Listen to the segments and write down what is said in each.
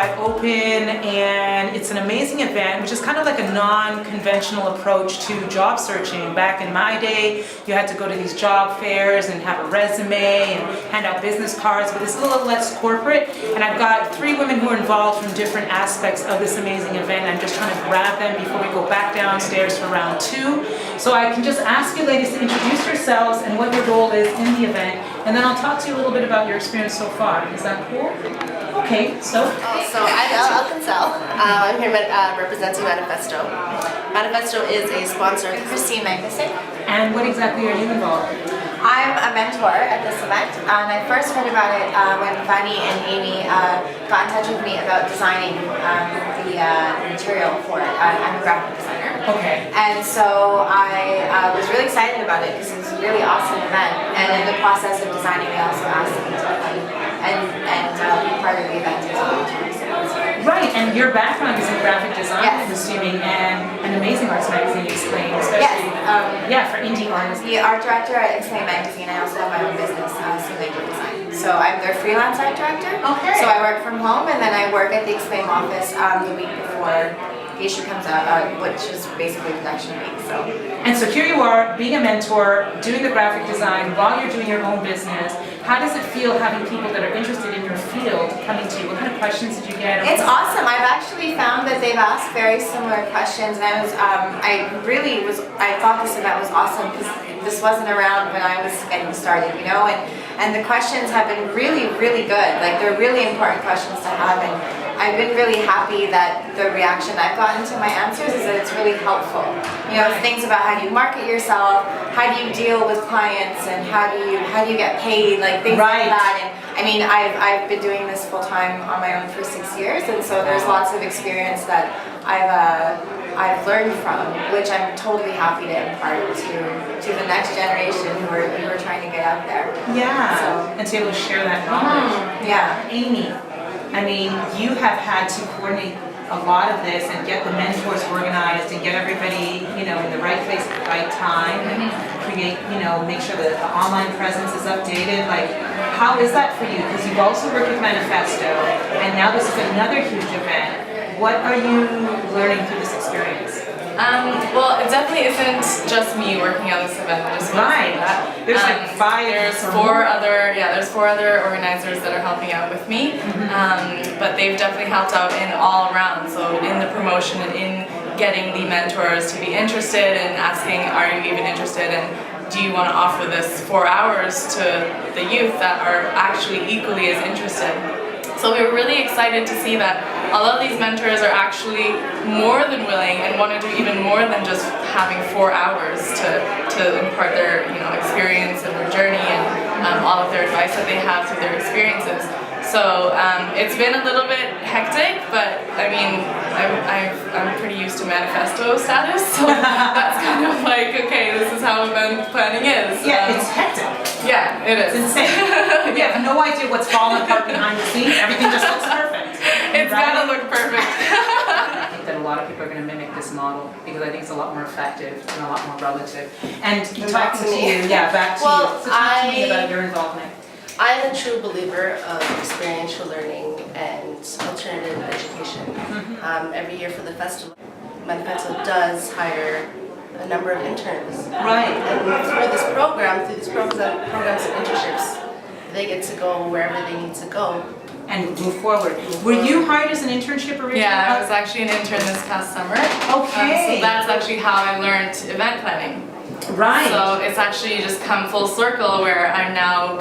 by Open, and it's an amazing event, which is kind of like a non-conventional approach to job searching. Back in my day, you had to go to these job fairs and have a resume and hand out business cards, but it's a little less corporate. And I've got 3 women who are involved from different aspects of this amazing event. I'm just trying to grab them before we go back downstairs for round 2. So I can just ask you ladies to introduce yourselves and what your role is in the event, and then I'll talk to you a little bit about your experience so far. Is that cool? Okay, so? So I'm Alcancel. I'm here representing Manifesto. Manifesto is a sponsor of Christine Magnuson. And what exactly are you involved in? I'm a mentor at this event, and I first heard about it when Fanny and Amy got in touch with me about designing the material for it. I'm a graphic designer. Okay. And so I was really excited about it because it was a really awesome event. And in the process of designing, they also asked me to come and be part of the event as well. Right, and your background is in graphic design, yes. I'm assuming, and an amazing arts magazine, Explain, especially for indie artists. The art director at Explain magazine. I also have my own business, Sue Design. So I'm their freelance art director. Okay. So I work from home, and then I work at the Explain office the week before the issue comes out, which is basically production week. So. And so here you are, being a mentor, doing the graphic design while you're doing your own business. How does it feel having people that are interested in your field coming to you? What kind of questions did you get? It's awesome. I've actually found that they've asked very similar questions, and I thought this event was awesome because this wasn't around when I was getting started, you know, and the questions have been really, really good. Like, they're really important questions to have, and I've been really happy that the reaction I've gotten to my answers is that it's really helpful. You know, things about how do you market yourself, how do you deal with clients, and how do you get paid, like things like that. And I mean, I've been doing this full time on my own for 6 years, and so there's lots of experience that I've learned from, which I'm totally happy to impart to the next generation who are trying to get out there. Yeah, so, and to be able to share that knowledge. Yeah. Amy, I mean, you have had to coordinate a lot of this and get the mentors organized and get everybody, you know, in the right place at the right time and create, you know, make sure that the online presence is updated. Like, how is that for you? Because you've also worked with Manifesto, and now this is another huge event. What are you learning through this experience? Well, it definitely isn't just me working on this event. I just want to say that. There's like 5. There's 4 other, there's 4 other organizers that are helping out with me. But they've definitely helped out in all around. So in the promotion, in getting the mentors to be interested and asking, are you even interested, and do you want to offer this 4 hours to the youth that are actually equally as interested? So we were really excited to see that a lot of these mentors are actually more than willing and want to do even more than just having 4 hours to impart their experience and their journey and all of their advice that they have through their experiences. So it's been a little bit hectic, but I mean, I'm pretty used to Manifesto status, so that's kind of like, okay, this is how event planning is. Yeah, it's hectic. Yeah, it is. It's insane. You have no idea what's falling apart behind the scenes. Everything just looks perfect. It's gotta look perfect. I think that a lot of people are going to mimic this model because I think it's a lot more effective and a lot more relative. And talking to you, back to you. So talk to me about your involvement. I'm a true believer of experiential learning and alternative education. Every year for the festival, Manifesto does hire a number of interns. Right. And through these programs and internships, they get to go wherever they need to go. And move forward. Were you hired as an internship originally? Yeah, I was actually an intern this past summer. Okay. So that's actually how I learned event planning. Right. So it's actually just come full circle where I'm now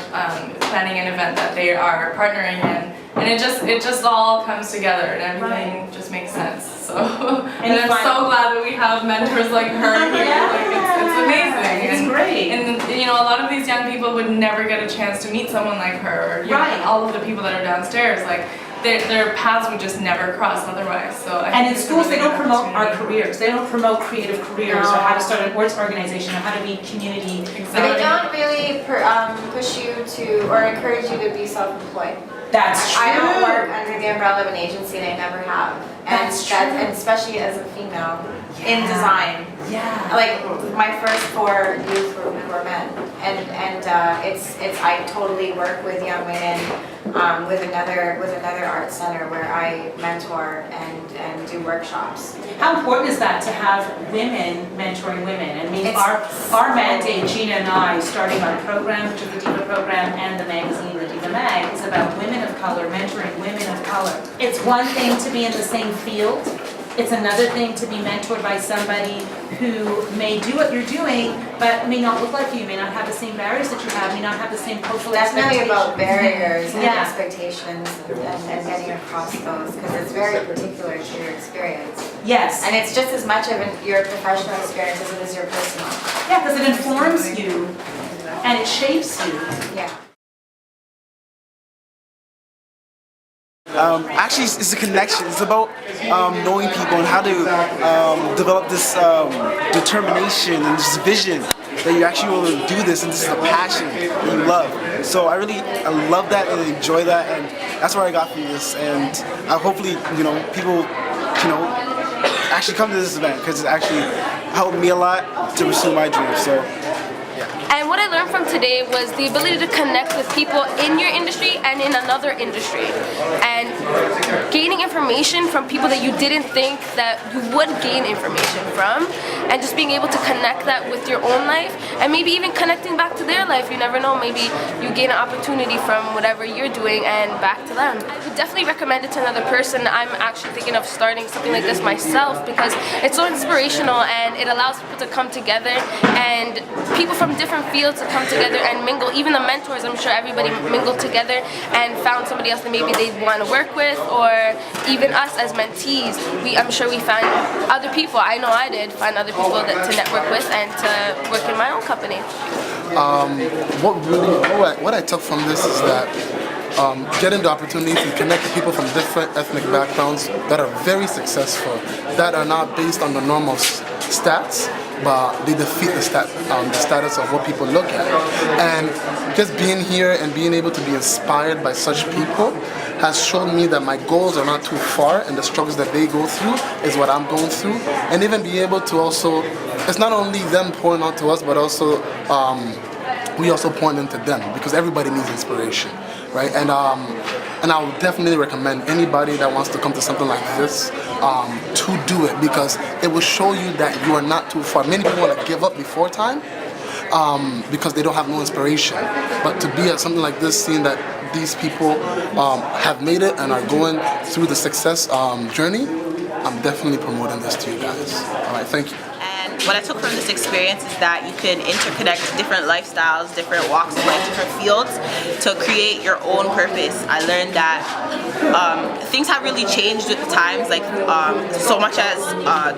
planning an event that they are partnering in, and it just all comes together and everything just makes sense. So and I'm so glad that we have mentors like her here. It's amazing. It's great. And you know, a lot of these young people would never get a chance to meet someone like her, or you know, and all of the people that are downstairs, like. Their paths would just never cross otherwise. So and in schools, they don't promote our careers. They don't promote creative careers or how to start an arts organization or how to be community. But they don't really push you to or encourage you to be self-employed. That's true. I don't work under the umbrella of an agency, and I never have. And and especially as a female in design. Yeah. Like my first 4 youth were men, and I totally work with young women with another art center where I mentor and do workshops. How important is that to have women mentoring women? I mean, our mandate, Gina and I, starting our program, which is the D.I.V.A program, and the magazine, the D.I.V.A Mag, is about women of color, mentoring women of color. It's one thing to be in the same field. It's another thing to be mentored by somebody who may do what you're doing, but may not look like you, may not have the same barriers that you have, may not have the same cultural Definitely expectations. about barriers and Yeah. expectations and getting across those, because it's very particular to your experience. Yes. And it's just as much of your professional experience as it is your personal. Yeah, because it informs you and it shapes you. Yeah. Actually, it's a connection. It's about knowing people and how to develop this determination and this vision that you actually want to do this, and this is a passion that you love. So I love that and enjoy that, and that's what I got from this. And hopefully, people, actually come to this event because it actually helped me a lot to pursue my dreams. So. And what I learned from today was the ability to connect with people in your industry and in another industry. And gaining information from people that you didn't think that you would gain information from. And just being able to connect that with your own life. And maybe even connecting back to their life. You never know, maybe you gain an opportunity from whatever you're doing and back to them. I would definitely recommend it to another person. I'm actually thinking of starting something like this myself because it's so inspirational and it allows people to come together and people from different fields to come together and mingle. Even the mentors, I'm sure everybody mingled together and found somebody else that maybe they want to work with, or even us as mentees. I'm sure we found other people. I know I did find other people to network with and to work in my own company. What I took from this is that getting the opportunity to connect with people from different ethnic backgrounds that are very successful, that are not based on the normal stats, but they defeat the status of what people look at. And just being here and being able to be inspired by such people has shown me that my goals are not too far, and the struggles that they go through is what I'm going through. And even be able to also, it's not only them pouring out to us, but also we also point into them, because everybody needs inspiration, right? And I would definitely recommend anybody that wants to come to something like this to do it, because it will show you that you are not too far. Many people want to give up before time because they don't have no inspiration. But to be at something like this, seeing that these people have made it and are going through the success journey, I'm definitely promoting this to you guys. All right, thank you. What I took from this experience is that you can interconnect different lifestyles, different walks of life, different fields to create your own purpose. I learned that things have really changed with the times, like so much as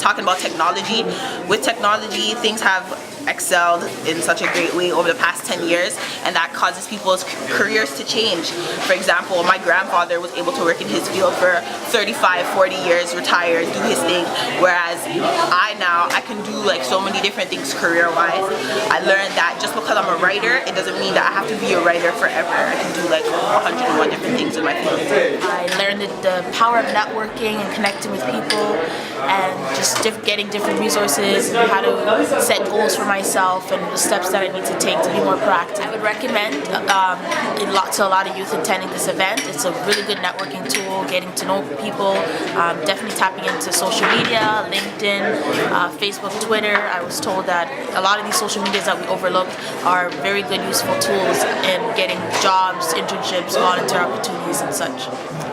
talking about technology. With technology, things have excelled in such a great way over the past 10 years, and that causes people's careers to change. For example, my grandfather was able to work in his field for 35, 40 years, retired, do his thing, whereas I can do like so many different things career-wise. I learned that just because I'm a writer, it doesn't mean that I have to be a writer forever. I can do like 101 different things in my field. I learned the power of networking and connecting with people, and just getting different resources, and how to set goals for myself and the steps that I need to take to be more proactive. I would recommend to a lot of youth attending this event. It's a really good networking tool, getting to know people, definitely tapping into social media, LinkedIn, Facebook, Twitter. I was told that a lot of these social medias that we overlook are very good, useful tools in getting jobs, internships, volunteer opportunities and such.